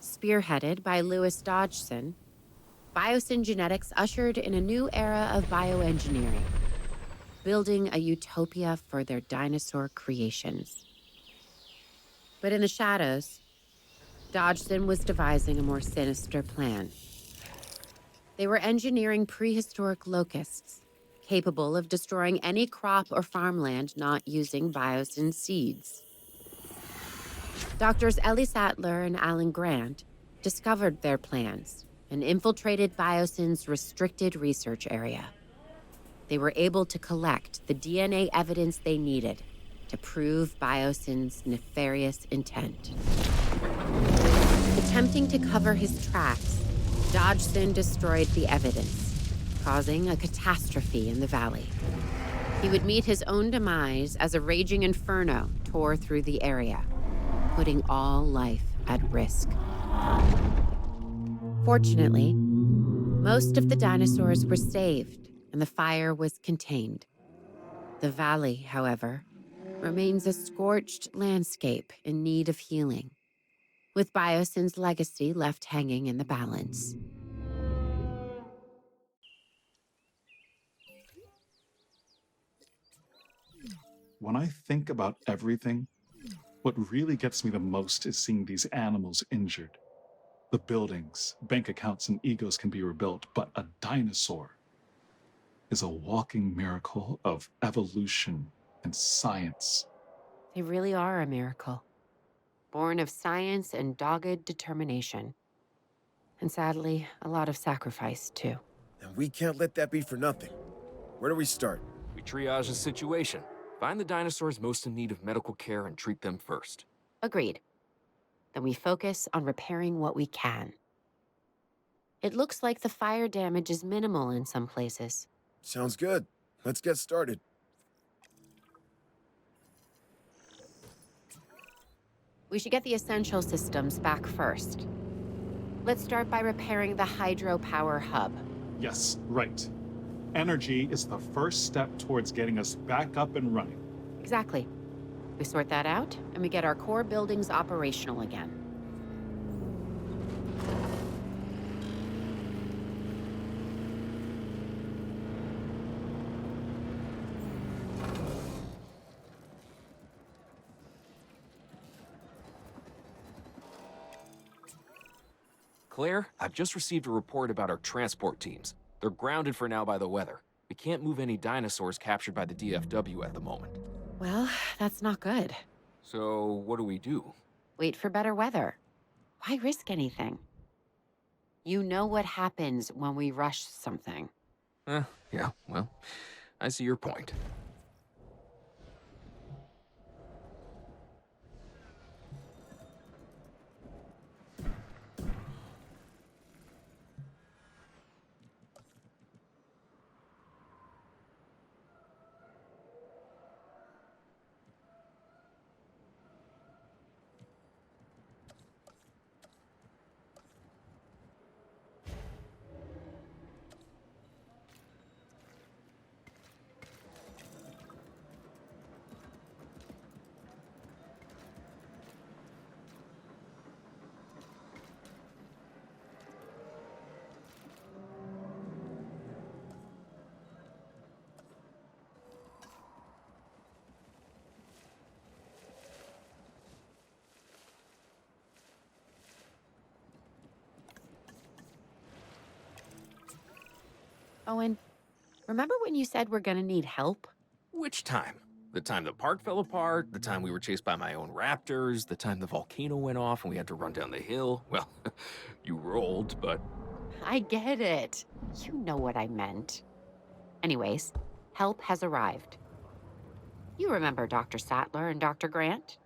Spearheaded by Louis Dodgson, Biosyn Genetics ushered in a new era of bioengineering, building a utopia for their dinosaur creations. But in the shadows, Dodgson was devising a more sinister plan. They were engineering prehistoric locusts, capable of destroying any crop or farmland not using Biosyn seeds. Doctors Ellie Sattler and Alan Grant discovered their plans and infiltrated Biosyn's restricted research area. They were able to collect the DNA evidence they needed to prove Biosyn's nefarious intent. Attempting to cover his tracks, Dodgson destroyed the evidence, causing a catastrophe in the valley. He would meet his own demise as a raging inferno tore through the area, putting all life at risk. Fortunately, most of the dinosaurs were saved and the fire was contained. The valley, however, remains a scorched landscape in need of healing, with Biosyn's legacy left hanging in the balance. When I think about everything, what really gets me the most is seeing these animals injured. The buildings, bank accounts, and egos can be rebuilt, but a dinosaur is a walking miracle of evolution and science. They really are a miracle, born of science and dogged determination. And sadly, a lot of sacrifice, too. And we can't let that be for nothing. Where do we start? We triage the situation. Find the dinosaurs most in need of medical care and treat them first. Agreed. Then we focus on repairing what we can. It looks like the fire damage is minimal in some places. Sounds good. Let's get started. We should get the essential systems back first. Let's start by repairing the hydropower hub. Yes, right. Energy is the first step towards getting us back up and running. Exactly. We sort that out, and we get our core buildings operational again. Claire, I've just received a report about our transport teams. They're grounded for now by the weather. We can't move any dinosaurs captured by the DFW at the moment. Well, that's not good. So, what do we do? Wait for better weather. Why risk anything? You know what happens when we rush something. Yeah, well, I see your point. Owen, remember when you said we're gonna need help? Which time? The time the park fell apart, the time we were chased by my own raptors, the time the volcano went off and we had to run down the hill? Well, you rolled, but... I get it. You know what I meant. Anyways, help has arrived. You remember Dr. Sattler and Dr. Grant?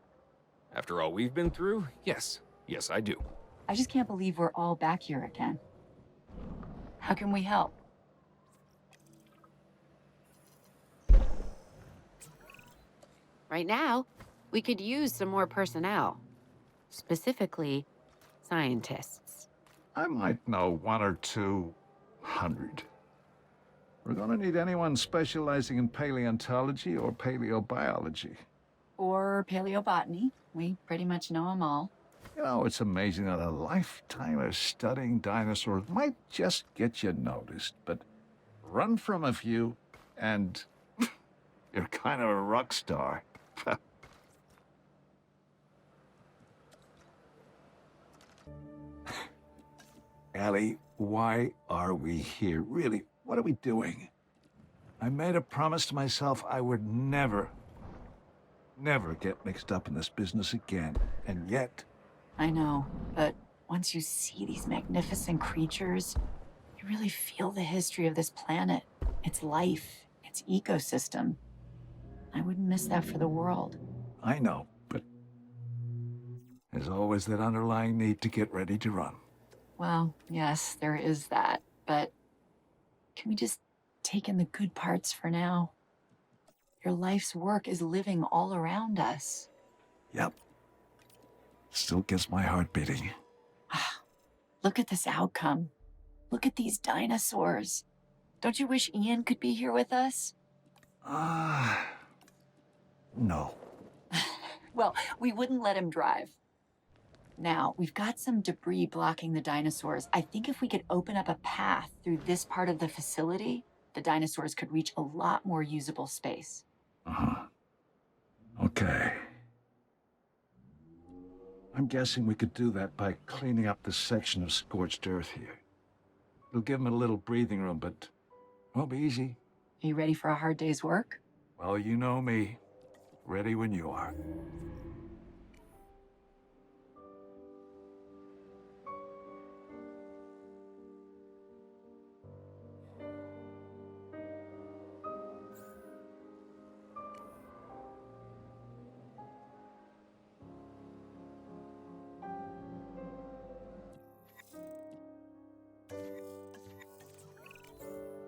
After all we've been through, yes. Yes, I do. I just can't believe we're all back here again. How can we help? Right now, we could use some more personnel. Specifically, scientists. I might know 1 or 200. We're gonna need anyone specializing in paleontology or paleobiology. Or paleobotany. We pretty much know them all. You know, it's amazing that a lifetime of studying dinosaurs might just get you noticed, but run from a few, and you're kind of a rock star. Ellie, why are we here? Really, what are we doing? I made a promise to myself I would never get mixed up in this business again, and yet... I know, but once you see these magnificent creatures, you really feel the history of this planet, its life, its ecosystem. I wouldn't miss that for the world. I know, but there's always that underlying need to get ready to run. Well, yes, there is that, but can we just take in the good parts for now? Your life's work is living all around us. Yep. Still gets my heart beating. Look at this outcome. Look at these dinosaurs. Don't you wish Ian could be here with us? No. Well, we wouldn't let him drive. Now, we've got some debris blocking the dinosaurs. I think if we could open up a path through this part of the facility, the dinosaurs could reach a lot more usable space. Uh-huh. Okay. I'm guessing we could do that by cleaning up this section of scorched earth here. It'll give them a little breathing room, but won't be easy. Are you ready for a hard day's work? Well, you know me. Ready when you are.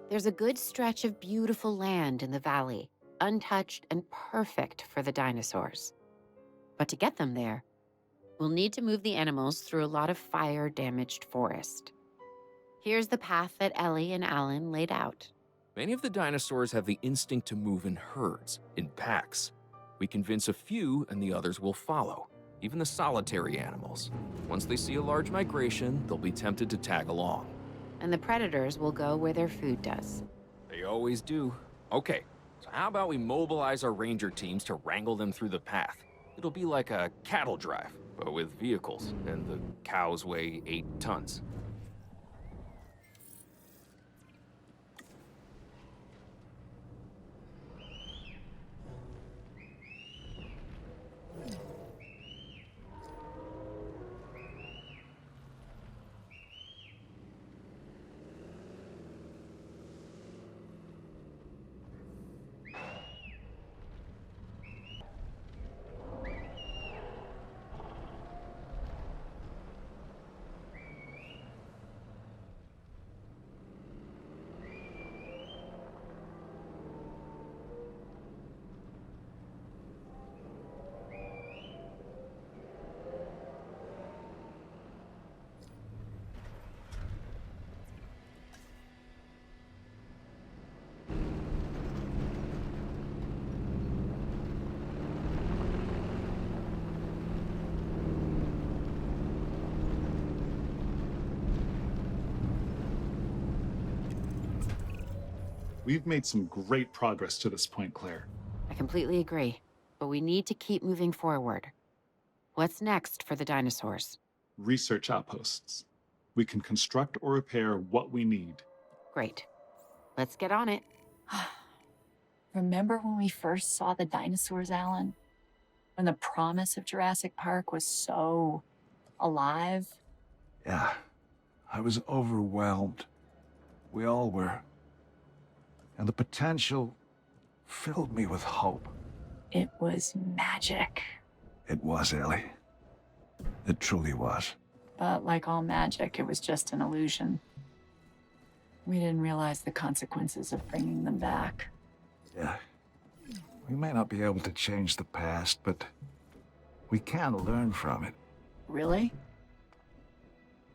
There's a good stretch of beautiful land in the valley, untouched and perfect for the dinosaurs. But to get them there, we'll need to move the animals through a lot of fire-damaged forest. Here's the path that Ellie and Alan laid out. Many of the dinosaurs have the instinct to move in herds, in packs. We convince a few and the others will follow, even the solitary animals. Once they see a large migration, they'll be tempted to tag along. And the predators will go where their food does. They always do. Okay, so how about we mobilize our ranger teams to wrangle them through the path? It'll be like a cattle drive, but with vehicles, and the cows weigh 8 tons. We've made some great progress to this point, Claire. I completely agree, but we need to keep moving forward. What's next for the dinosaurs? Research outposts. We can construct or repair what we need. Great. Let's get on it. Remember when we first saw the dinosaurs, Alan? When the promise of Jurassic Park was so alive? Yeah, I was overwhelmed. We all were. And the potential filled me with hope. It was magic. It was, Ellie. It truly was. But like all magic, it was just an illusion. We didn't realize the consequences of bringing them back. Yeah. We may not be able to change the past, but we can learn from it. Really?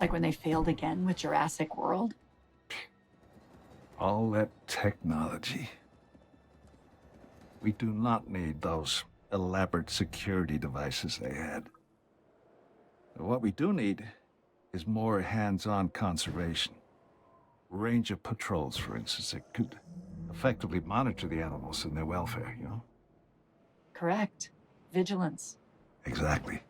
Like when they failed again with Jurassic World? All that technology. We do not need those elaborate security devices they had. What we do need is more hands-on conservation. Ranger patrols, for instance, that could effectively monitor the animals and their welfare, you know? Correct. Vigilance. Exactly.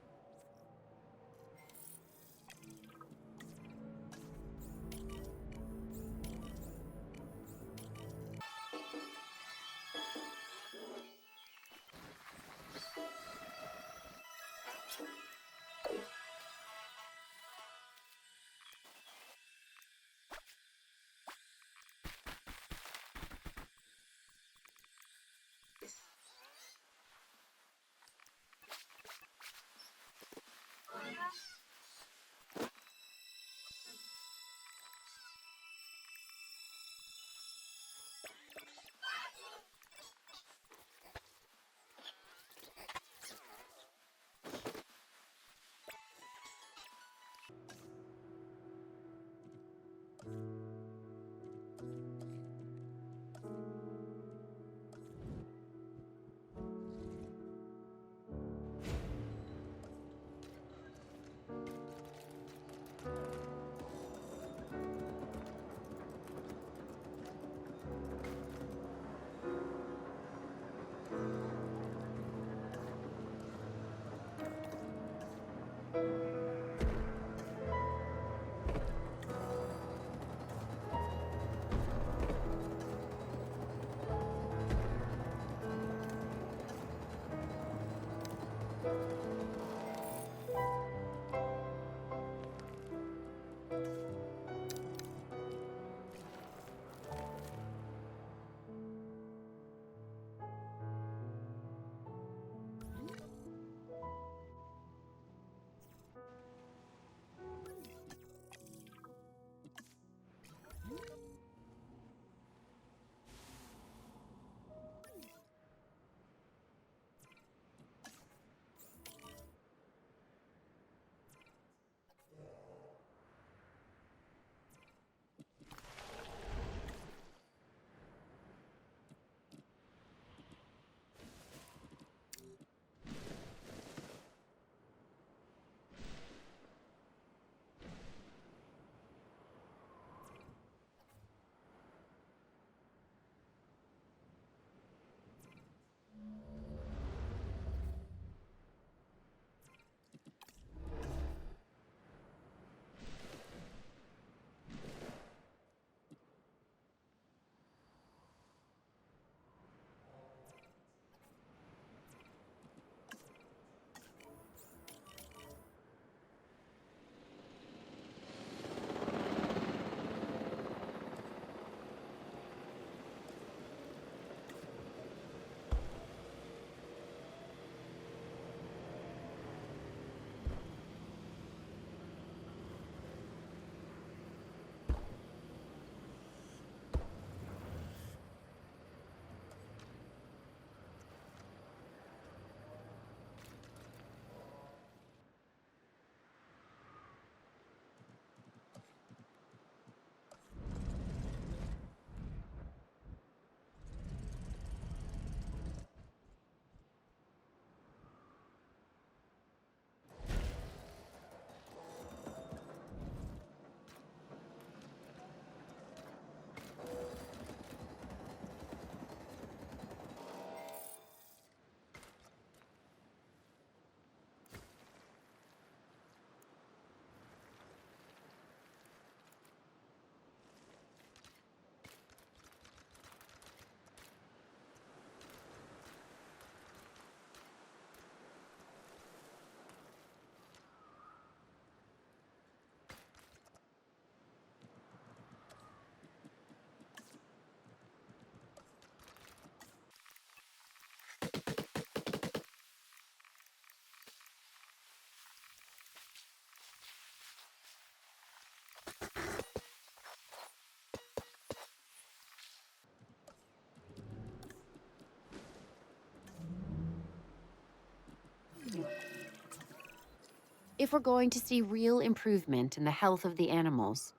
If we're going to see real improvement in the health of the animals,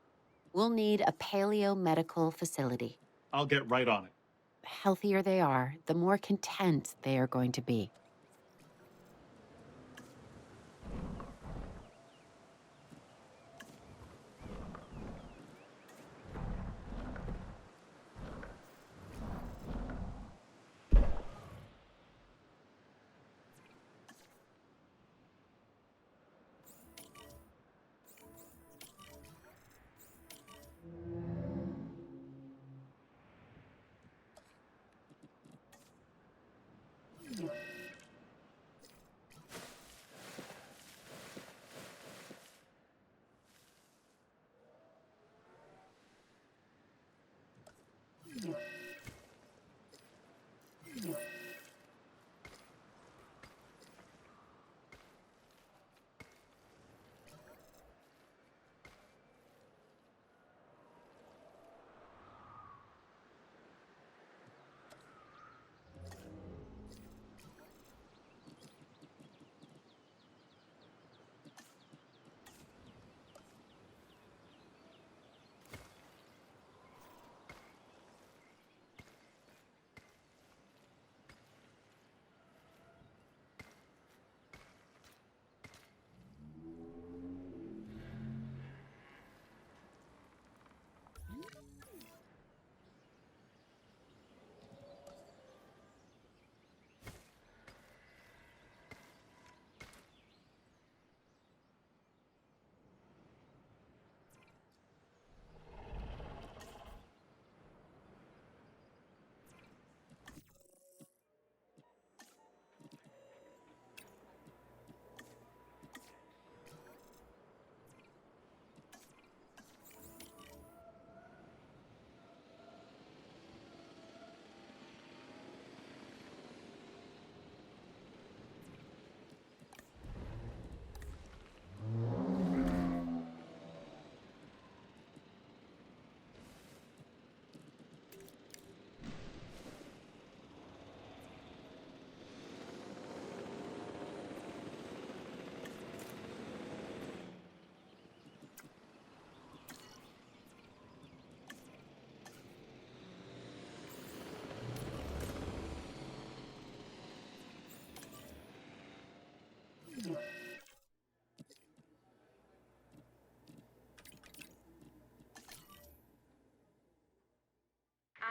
we'll need a paleo-medical facility. I'll get right on it. The healthier they are, the more content they are going to be.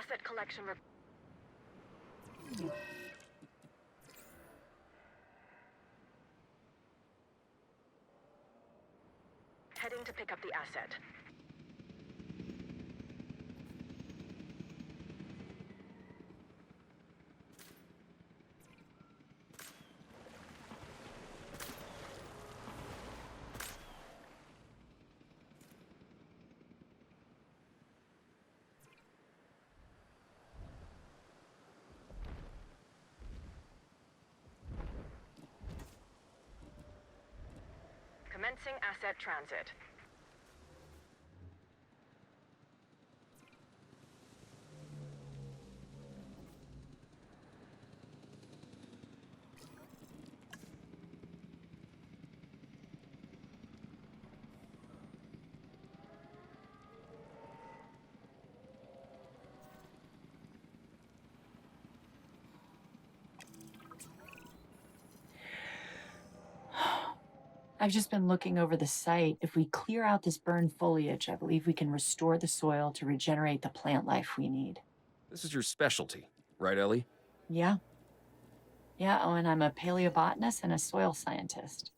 Asset collection. Heading to pick up the asset. Commencing asset transit. I've just been looking over the site. If we clear out this burned foliage, I believe we can restore the soil to regenerate the plant life we need. This is your specialty, right, Ellie? Yeah. Yeah, oh, and I'm a paleobotanist and a soil scientist.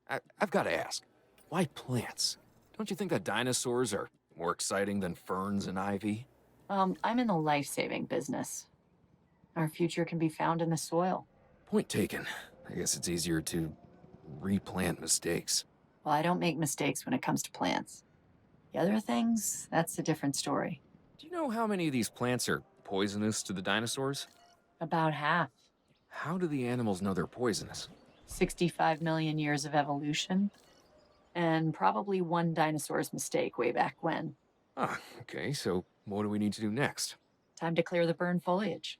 I've got to ask, why plants? Don't you think that dinosaurs are more exciting than ferns and ivy? I'm in the life-saving business. Our future can be found in the soil. Point taken. I guess it's easier to replant mistakes. Well, I don't make mistakes when it comes to plants. The other things, that's a different story. Do you know how many of these plants are poisonous to the dinosaurs? About half. How do the animals know they're poisonous? 65 million years of evolution. And probably one dinosaur's mistake way back when. Ah, okay, so what do we need to do next? Time to clear the burned foliage.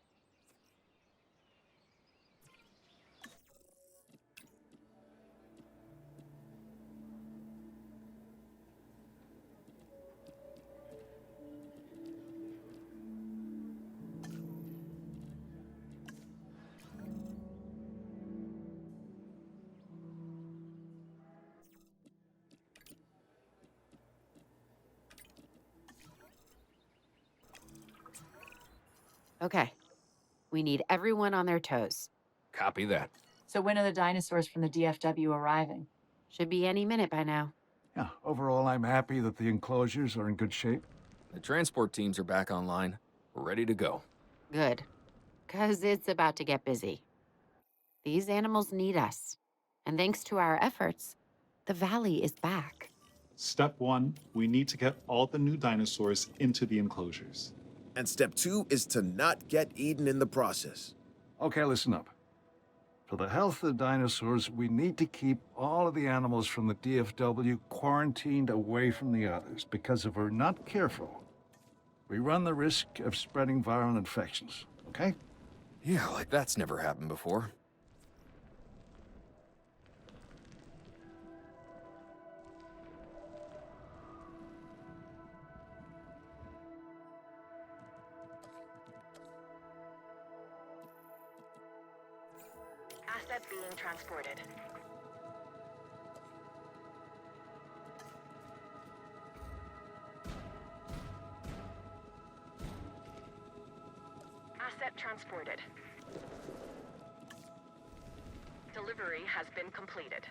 Okay. We need everyone on their toes. Copy that. So when are the dinosaurs from the DFW arriving? Should be any minute by now. Yeah, overall, I'm happy that the enclosures are in good shape. The transport teams are back online. We're ready to go. Good. 'Cause it's about to get busy. These animals need us. And thanks to our efforts, the valley is back. Step 1, we need to get all the new dinosaurs into the enclosures. And step 2 is to not get eaten in the process. Okay, listen up. For the health of the dinosaurs, we need to keep all of the animals from the DFW quarantined away from the others, because if we're not careful, we run the risk of spreading viral infections, okay? Yeah, like that's never happened before. Asset being transported. Asset transported. Delivery has been completed.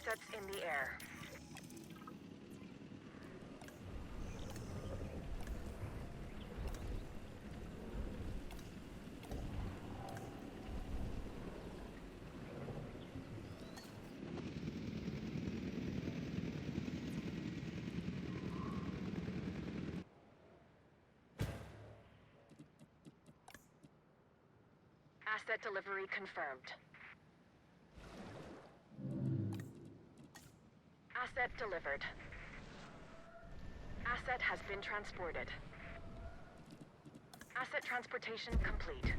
Assets in the air. Asset delivery confirmed. Asset delivered. Asset has been transported. Asset transportation complete.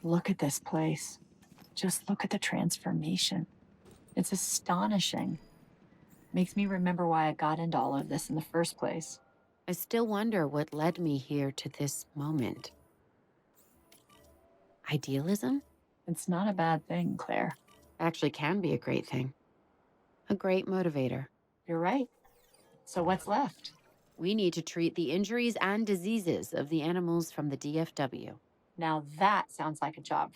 Look at this place. Just look at the transformation. It's astonishing. Makes me remember why I got into all of this in the first place. I still wonder what led me here to this moment. Idealism? It's not a bad thing, Claire. Actually can be a great thing. A great motivator. You're right. So what's left? We need to treat the injuries and diseases of the animals from the DFW. Now that sounds like a job.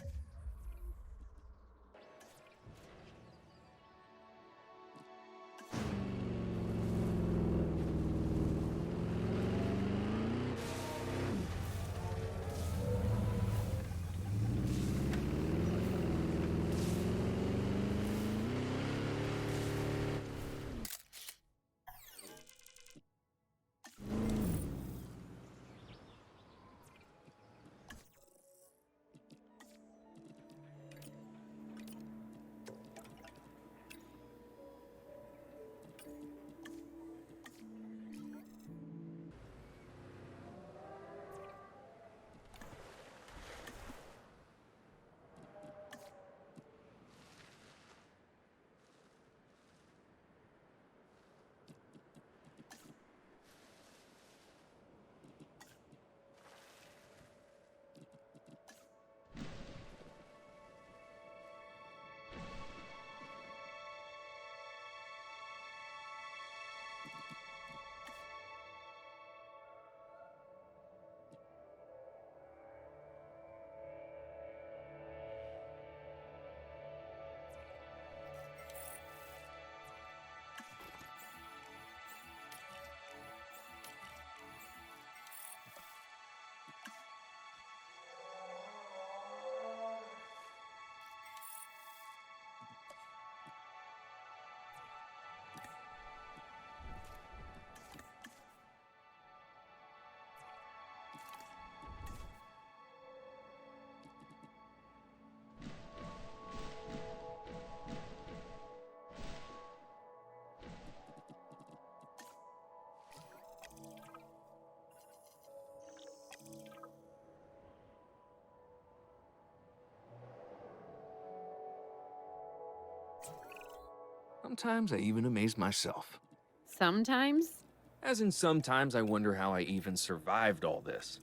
Sometimes I even amaze myself. Sometimes, As in, sometimes I wonder how I even survived all this.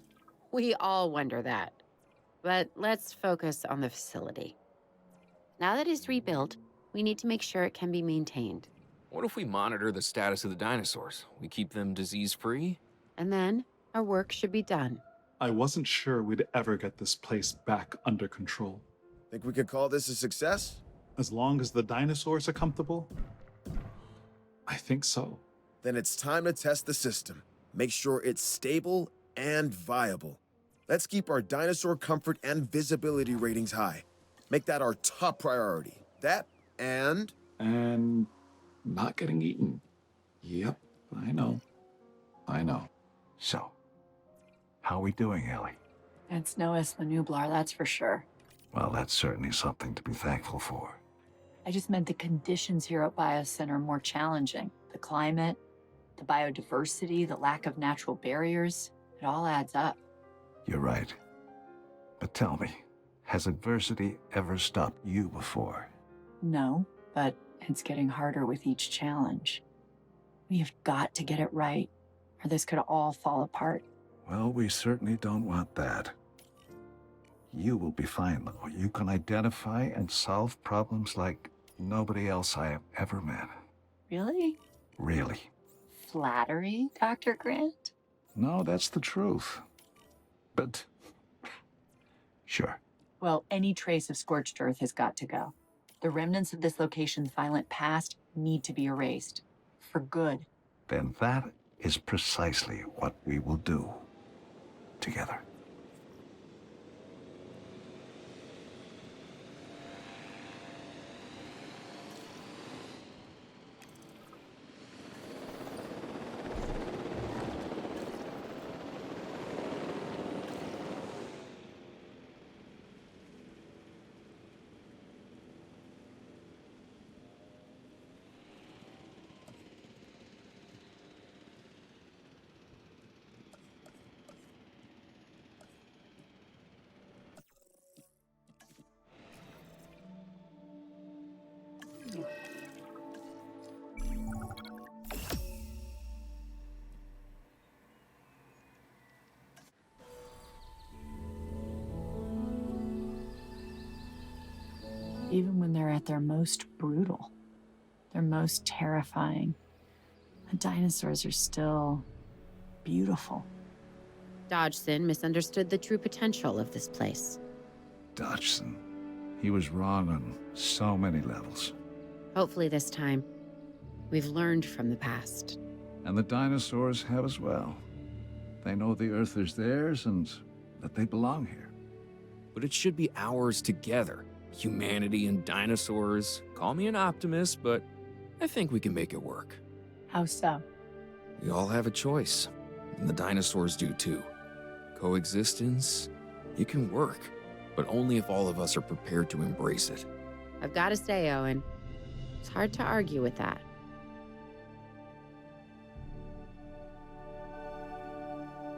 we all wonder that. But let's focus on the facility. Now that it's rebuilt, we need to make sure it can be maintained. What if we monitor the status of the dinosaurs? We keep them disease-free? And then our work should be done. I wasn't sure we'd ever get this place back under control. Think we could call this a success? As long as the dinosaurs are comfortable, I think so. Then it's time to test the system. Make sure it's stable and viable. Let's keep our dinosaur comfort and visibility ratings high. Make that our top priority. That and... And not getting eaten. Yep, I know. So, how are we doing, Ellie? It's no Isla Nublar, that's for sure. Well, that's certainly something to be thankful for. I just meant the conditions here at BioCenter are more challenging. The climate, the biodiversity, the lack of natural barriers, it all adds up. You're right. But tell me, has adversity ever stopped you before? No, but it's getting harder with each challenge. We have got to get it right, or this could all fall apart. Well, we certainly don't want that. You will be fine, though. You can identify and solve problems like nobody else I have ever met. Really? Really. Flattery, Dr. Grant? No, that's the truth. But, sure. Well, any trace of scorched earth has got to go. The remnants of this location's violent past need to be erased. For good. Then that is precisely what we will do. Together. Even when they're at their most brutal, their most terrifying, the dinosaurs are still beautiful. Dodgson misunderstood the true potential of this place. Dodgson. He was wrong on so many levels. Hopefully this time, we've learned from the past. And the dinosaurs have as well. They know the Earth is theirs and that they belong here. But it should be ours together. Humanity and dinosaurs. Call me an optimist, but I think we can make it work. How so? We all have a choice, and the dinosaurs do too. Coexistence, it can work, but only if all of us are prepared to embrace it. I've got to say, Owen, it's hard to argue with that.